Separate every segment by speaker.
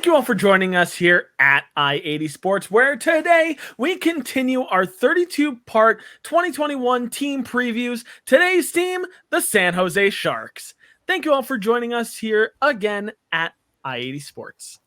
Speaker 1: Thank you all for joining us here at I-80 Sports, where today we continue our 32-part 2021 team previews. Today's team, the San Jose Sharks. Thank you all for joining us here again at I-80 Sports.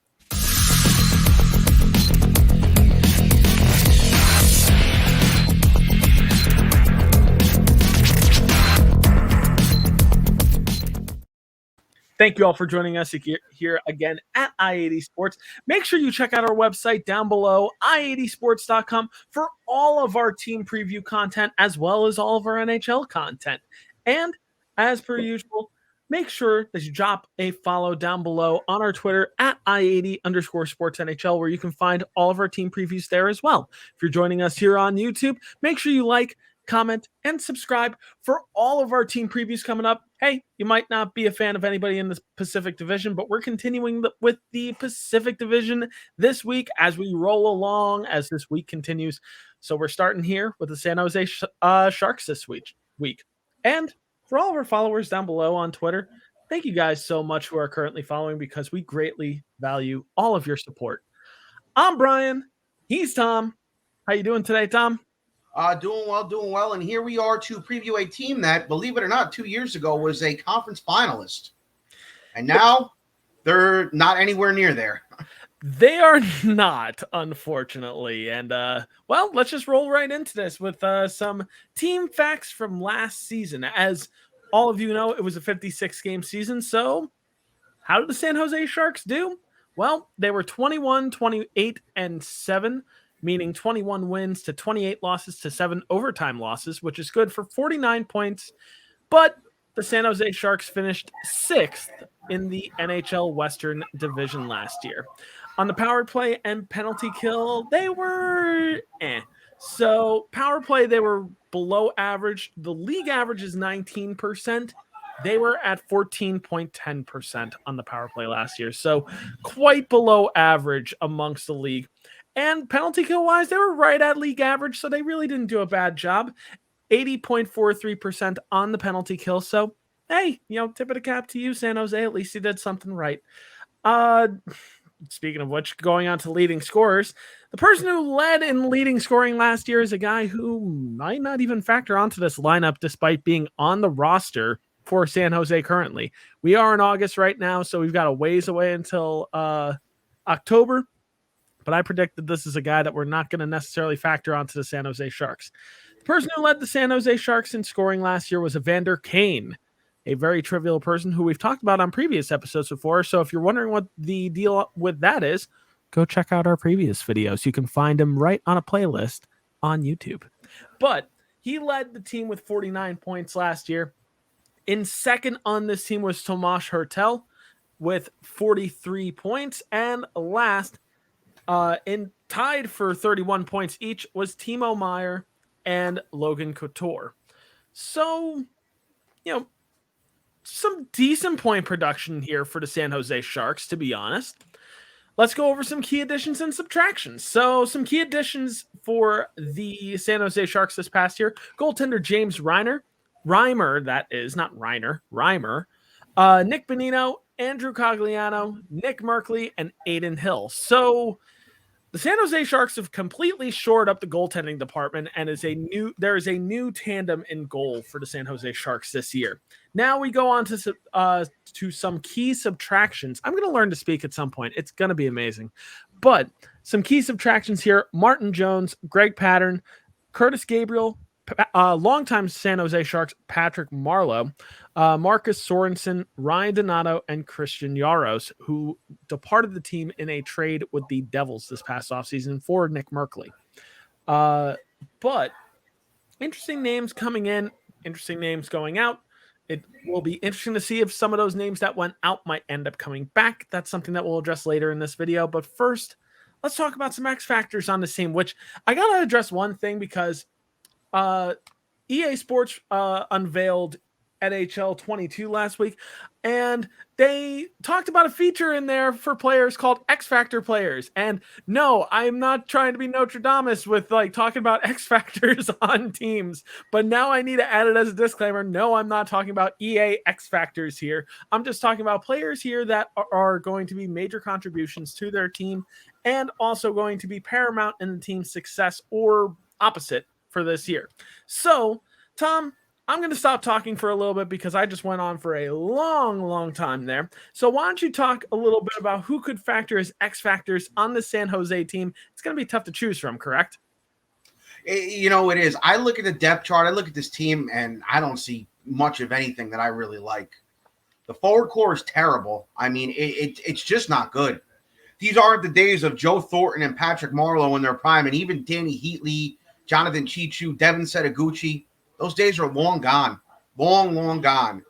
Speaker 1: Thank you all for joining us here again at I-80 Sports. Make sure you check out our website down below, i80sports.com, for all of our team preview content as well as all of our NHL content. And as per usual, make sure that you drop a follow down below on our Twitter at I80_SportsNHL, where you can find all of our team previews there as well. If you're joining us here on YouTube, make sure you like, comment, and subscribe for all of our team previews coming up. Hey, you might not be a fan of anybody in the Pacific Division, but we're continuing with the Pacific Division this week as we roll along as this week continues. So we're starting here with the San Jose Sharks this week. And for all of our followers down below on Twitter, thank you guys so much who are currently following, because we greatly value all of your support. I'm Brian. He's Tom. How you doing today, Tom?
Speaker 2: Doing well. And here we are to preview a team that, believe it or not, 2 years ago was a conference finalist. And now they're not anywhere near there.
Speaker 1: They are not, unfortunately. And, well, let's just roll right into this with some team facts from last season. As all of you know, it was a 56-game season. So how did the San Jose Sharks do? Well, they were 21, 28, and 7. Meaning 21 wins to 28 losses to 7 overtime losses, which is good for 49 points. But the San Jose Sharks finished 6th in the NHL Western Division last year. On the power play and penalty kill, they were So power play, they were below average. The league average is 19%. They were at 14.10% on the power play last year. So quite below average amongst the league. And penalty kill-wise, they were right at league average, so they really didn't do a bad job. 80.43% on the penalty kill. So, hey, tip of the cap to you, San Jose. At least you did something right. Speaking of which, going on to leading scorers, the person who led in leading scoring last year is a guy who might not even factor onto this lineup despite being on the roster for San Jose currently. We are in August right now, so we've got a ways away until October. But I predict that this is a guy that we're not going to necessarily factor onto the San Jose Sharks. The person who led the San Jose Sharks in scoring last year was Evander Kane, a very trivial person who we've talked about on previous episodes before. So if you're wondering what the deal with that is, go check out our previous videos. You can find him right on a playlist on YouTube. But he led the team with 49 points last year. In second on this team was Tomas Hertel with 43 points. And last, in tied for 31 points each was Timo Meier and Logan Couture. So, some decent point production here for the San Jose Sharks, to be honest. Let's go over some key additions and subtractions. So, some key additions for the San Jose Sharks this past year. Goaltender James Reimer, Nick Bonino, Andrew Cogliano, Nick Merkley, and Aiden Hill. So, the San Jose Sharks have completely shored up the goaltending department, and there is a new tandem in goal for the San Jose Sharks this year. Now we go on to some key subtractions. I'm going to learn to speak at some point. It's going to be amazing. But some key subtractions here: Martin Jones, Greg Pattern, Curtis Gabriel, longtime San Jose Sharks Patrick Marleau, Marcus Sorensen, Ryan Donato, and Christian Jaros, who departed the team in a trade with the Devils this past offseason for Nick Merkley. But interesting names coming in, interesting names going out. It will be interesting to see if some of those names that went out might end up coming back. That's something that we'll address later in this video. But first, let's talk about some X factors on the team, which I got to address one thing because EA Sports unveiled NHL 22 last week, and they talked about a feature in there for players called X Factor players. And no, I'm not trying to be Notre Dame with like talking about X Factors on teams, but now I need to add it as a disclaimer. No, I'm not talking about EA X Factors here. I'm just talking about players here that are going to be major contributions to their team and also going to be paramount in the team's success or opposite for this year. So, Tom, I'm going to stop talking for a little bit because I just went on for a long time there. So why don't you talk a little bit about who could factor as X factors on the San Jose team? It's going to be tough to choose from, correct?
Speaker 2: You know, it is. I look at the depth chart, I look at this team, and I don't see much of anything that I really like. The forward core is terrible. I mean, it's just not good. These aren't the days of Joe Thornton and Patrick Marleau in their prime, and even Danny Heatley, Jonathan Chichu, Devin Setaguchi. Those days are long gone. Long gone.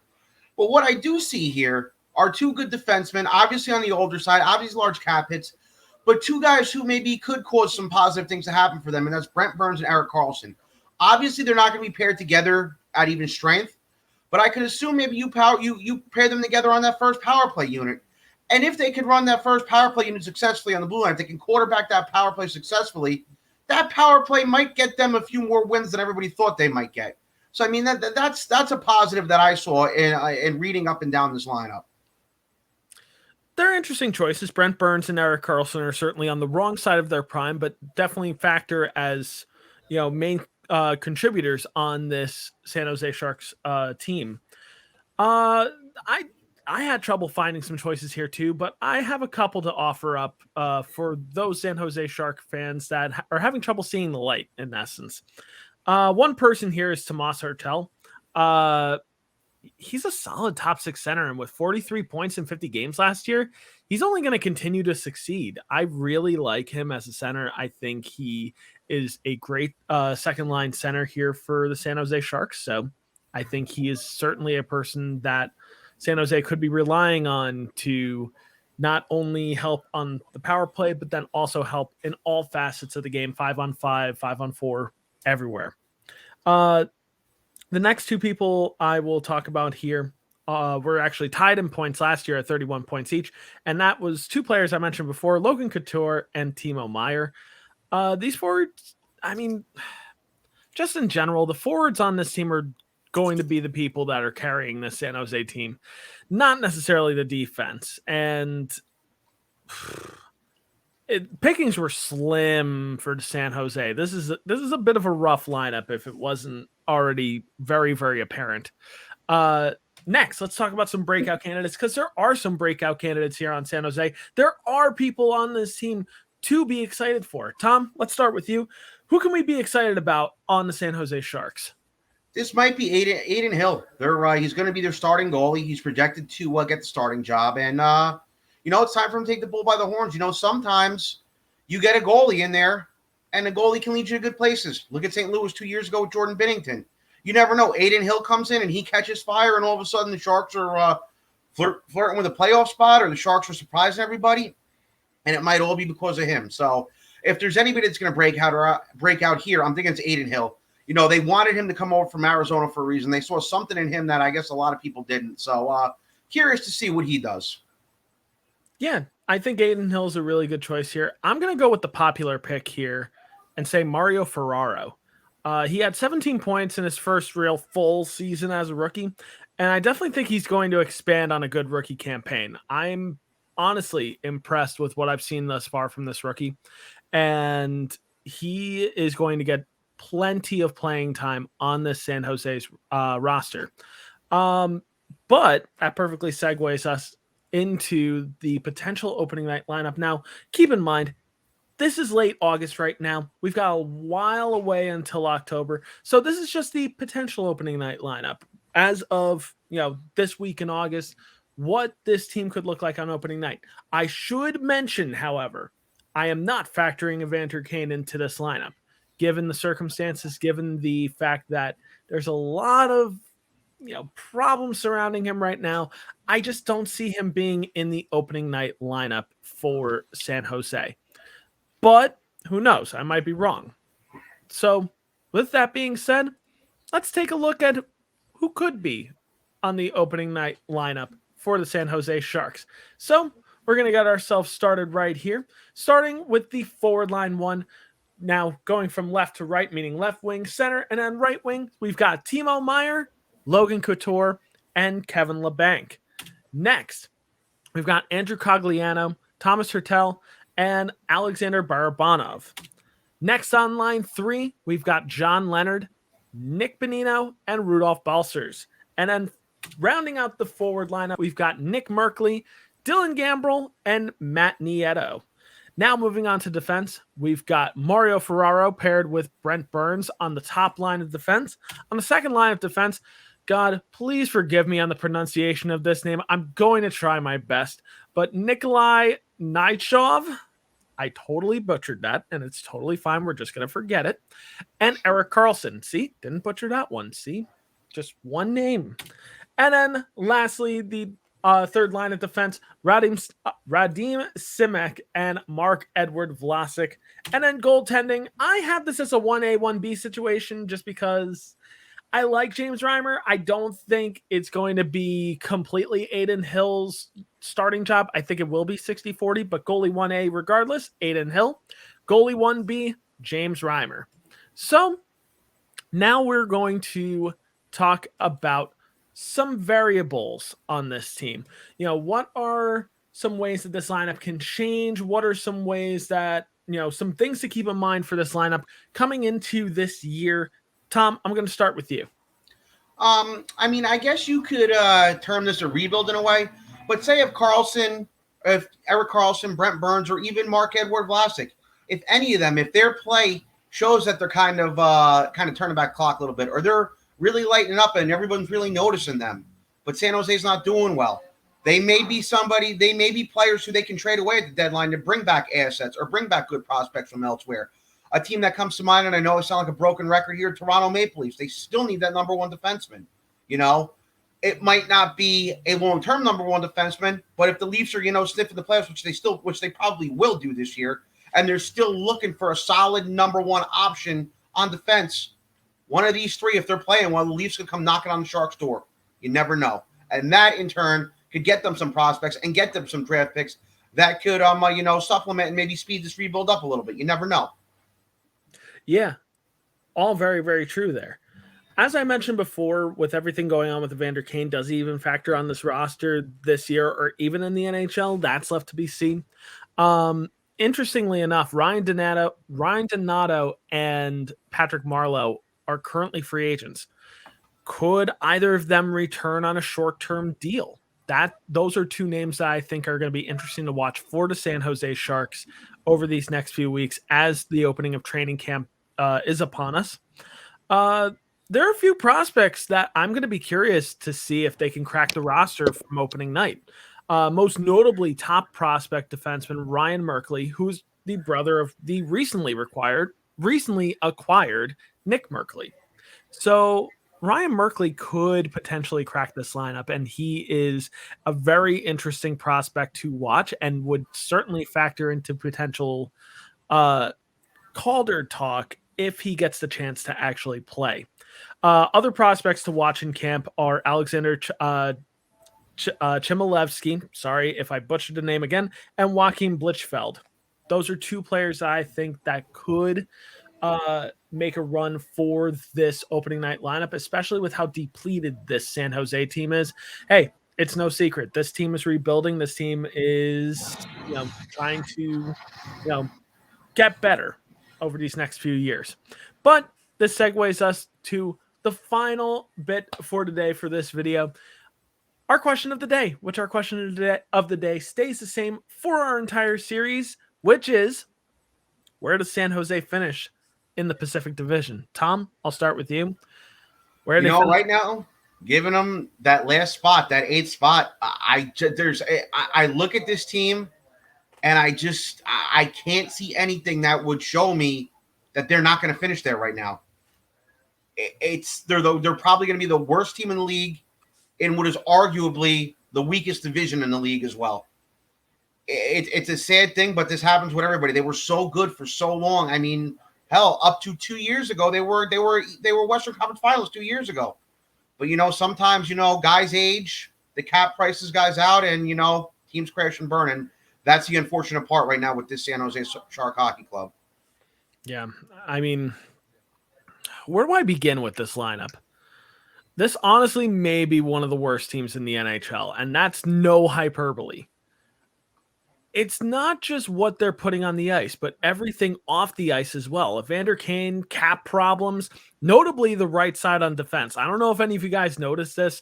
Speaker 2: But what I do see here are two good defensemen, obviously on the older side, obviously large cap hits, but two guys who maybe could cause some positive things to happen for them, and that's Brent Burns and Erik Karlsson. Obviously, they're not going to be paired together at even strength, but I could assume maybe you pair them together on that first power play unit. And if they could run that first power play unit successfully on the blue line, if they can quarterback that power play successfully, that power play might get them a few more wins than everybody thought they might get. So, I mean, that's a positive that I saw in reading up and down this lineup.
Speaker 1: They're interesting choices. Brent Burns and Erik Karlsson are certainly on the wrong side of their prime, but definitely factor as, main contributors on this San Jose Sharks team. I had trouble finding some choices here too, but I have a couple to offer up for those San Jose Shark fans that are having trouble seeing the light, in essence. One person here is Tomas Hertel. He's a solid top six center, and with 43 points in 50 games last year, he's only going to continue to succeed. I really like him as a center. I think he is a great second line center here for the San Jose Sharks. So I think he is certainly a person that San Jose could be relying on to not only help on the power play, but then also help in all facets of the game, 5-on-5, 5-on-4, everywhere. The next two people I will talk about here were actually tied in points last year at 31 points each, and that was two players I mentioned before, Logan Couture and Timo Meier. These forwards, I mean, just in general, the forwards on this team are going to be the people that are carrying the San Jose team, not necessarily the defense. And pickings were slim for San Jose. This is a bit of a rough lineup if it wasn't already very, very apparent. Next, let's talk about some breakout candidates, because there are some breakout candidates here on San Jose. There are people on this team to be excited for. Tom, let's start with you. Who can we be excited about on the San Jose Sharks?
Speaker 2: This might be Aiden Hill. He's going to be their starting goalie. He's projected to get the starting job. And, it's time for him to take the bull by the horns. Sometimes you get a goalie in there, and the goalie can lead you to good places. Look at St. Louis 2 years ago with Jordan Binnington. You never know. Aiden Hill comes in, and he catches fire, and all of a sudden the Sharks are flirting with a playoff spot, or the Sharks are surprising everybody, and it might all be because of him. So if there's anybody that's going to break out here, I'm thinking it's Aiden Hill. They wanted him to come over from Arizona for a reason. They saw something in him that I guess a lot of people didn't. So curious to see what he does.
Speaker 1: Yeah, I think Aiden Hill is a really good choice here. I'm going to go with the popular pick here and say Mario Ferraro. He had 17 points in his first real full season as a rookie, and I definitely think he's going to expand on a good rookie campaign. I'm honestly impressed with what I've seen thus far from this rookie, and he is going to get plenty of playing time on this San Jose's roster. But that perfectly segues us into the potential opening night lineup. Now, keep in mind, this is late August right now. We've got a while away until October. So this is just the potential opening night lineup. As of, this week in August, what this team could look like on opening night. I should mention, however, I am not factoring Evander Kane into this lineup, given the circumstances, given the fact that there's a lot of problems surrounding him right now. I just don't see him being in the opening night lineup for San Jose. But who knows? I might be wrong. So with that being said, let's take a look at who could be on the opening night lineup for the San Jose Sharks. So we're going to get ourselves started right here, starting with the forward line one. Now going from left to right, meaning left wing, center, and then right wing, we've got Timo Meier, Logan Couture, and Kevin LeBanc. Next, we've got Andrew Cogliano, Thomas Hertel, and Alexander Barabanov. Next on line 3, we've got John Leonard, Nick Bonino, and Rudolph Balcers. And then rounding out the forward lineup, we've got Nick Merkley, Dylan Gambrell, and Matt Nieto. Now moving on to defense, we've got Mario Ferraro paired with Brent Burns on the top line of defense. On the second line of defense, God, please forgive me on the pronunciation of this name. I'm going to try my best. But Nikolai Naichov, I totally butchered that, and it's totally fine. We're just going to forget it. And Eric Carlson. See, didn't butcher that one. See, just one name. And then lastly, the third line of defense, Radim Simek and Mark-Edward Vlasic. And then goaltending, I have this as a 1A, 1B situation just because I like James Reimer. I don't think it's going to be completely Adin Hill's starting job. I think it will be 60-40, but goalie 1A regardless, Adin Hill. Goalie 1B, James Reimer. So now we're going to talk about some variables on this team. You know, what are some ways that this lineup can change? What are some ways that, you know, some things to keep in mind for this lineup coming into this year? Tom, I'm going to start with you.
Speaker 2: I mean, I guess you could term this a rebuild in a way, but say if Eric Carlson, Brent Burns, or even Mark-Edward Vlasic, if any of them, if their play shows that they're kind of turning back clock a little bit, or they're really lighting up and everyone's really noticing them, but San Jose's not doing well, they may be players who they can trade away at the deadline to bring back assets or bring back good prospects from elsewhere. A team that comes to mind, and I know it sounds like a broken record here, Toronto Maple Leafs. They still need that number one defenseman. You know, it might not be a long-term number one defenseman, but if the Leafs are, sniffing the playoffs, which they probably will do this year, and they're still looking for a solid number one option on defense, one of these three, if they're playing well, the Leafs could come knocking on the Sharks' door. You never know. And that, in turn, could get them some prospects and get them some draft picks that could, supplement and maybe speed this rebuild up a little bit. You never know.
Speaker 1: Yeah, all very, very true there. As I mentioned before, with everything going on with Evander Kane, does he even factor on this roster this year or even in the NHL? That's left to be seen. Interestingly enough, Ryan Donato and Patrick Marleau are currently free agents. Could either of them return on a short-term deal? Those are two names that I think are going to be interesting to watch for the San Jose Sharks over these next few weeks as the opening of training camp is upon us. There are a few prospects that I'm going to be curious to see if they can crack the roster from opening night. Most notably, top prospect defenseman Ryan Merkley, who's the brother of the recently acquired Nick Merkley. So Ryan Merkley could potentially crack this lineup, and he is a very interesting prospect to watch and would certainly factor into potential Calder talk if he gets the chance to actually play. Other prospects to watch in camp are Alexander Chmielewski, sorry if I butchered the name again, and Joachim Blichfeld. Those are two players that I think that could make a run for this opening night lineup, especially with how depleted this San Jose team is. Hey, it's no secret. This team is rebuilding. This team is, trying to, get better over these next few years. But this segues us to the final bit for today for this video. Our question of the day, which our question of the day stays the same for our entire series, which is, where does San Jose finish in the Pacific Division? Tom, I'll start with you.
Speaker 2: Where do they finish right now? Giving them that last spot, that 8th spot. I look at this team, and I can't see anything that would show me that they're not going to finish there right now. They're probably going to be the worst team in the league in what is arguably the weakest division in the league as well. It's a sad thing, but this happens with everybody. They were so good for so long. I mean, hell, up to 2 years ago, they were Western Conference Finals 2 years ago. But, sometimes, guys age, the cap prices guys out, and, teams crash and burn. And that's the unfortunate part right now with this San Jose Shark Hockey Club.
Speaker 1: Yeah. I mean, where do I begin with this lineup? This honestly may be one of the worst teams in the NHL, and that's no hyperbole. It's not just what they're putting on the ice, but everything off the ice as well. Evander Kane, cap problems, notably the right side on defense. I don't know if any of you guys noticed this,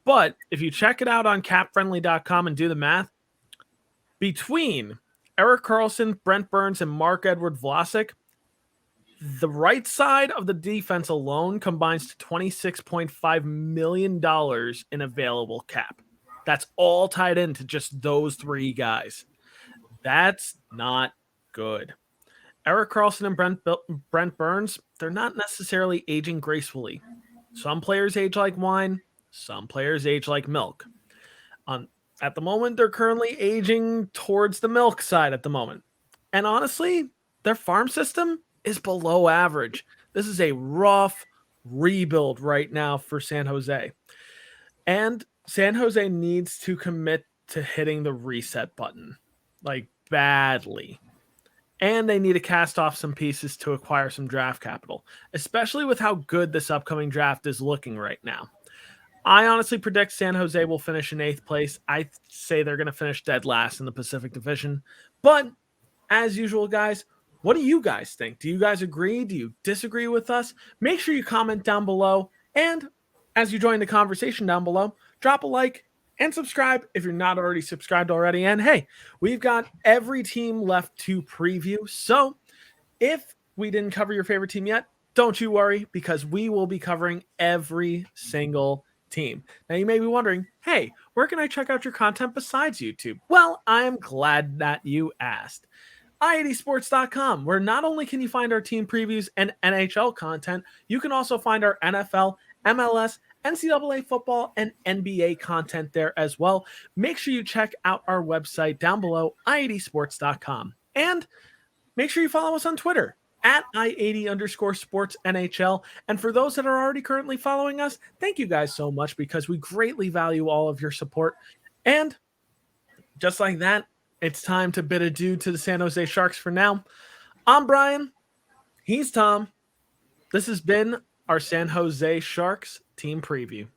Speaker 1: but if you check it out on capfriendly.com and do the math, between Erik Karlsson, Brent Burns, and Marc-Edouard Vlasic, the right side of the defense alone combines to $26.5 million in available cap. That's all tied into just those three guys. That's not good. Erik Karlsson and Brent Burns, they're not necessarily aging gracefully. Some players age like wine. Some players age like milk. At the moment, they're currently aging towards the milk side at the moment. And honestly, their farm system is below average. This is a rough rebuild right now for San Jose. And San Jose needs to commit to hitting the reset button, like badly. And they need to cast off some pieces to acquire some draft capital, especially with how good this upcoming draft is looking right now. I honestly predict San Jose will finish in 8th place. I say they're going to finish dead last in the Pacific Division. But as usual, guys, what do you guys think? Do you guys agree? Do you disagree with us? Make sure you comment down below. And as you join the conversation down below, drop a like and subscribe if you're not already subscribed already. And hey, we've got every team left to preview. So if we didn't cover your favorite team yet, don't you worry, because we will be covering every single team. Now you may be wondering, hey, where can I check out your content besides YouTube? Well, I am glad that you asked. i80sports.com, where not only can you find our team previews and NHL content, you can also find our NFL, MLS, NCAA football, and NBA content there as well. Make sure you check out our website down below, i80sports.com. And make sure you follow us on Twitter at i80_sportsNHL. And for those that are already currently following us, thank you guys so much, because we greatly value all of your support. And just like that, it's time to bid adieu to the San Jose Sharks for now. I'm Brian. He's Tom. This has been our San Jose Sharks team preview.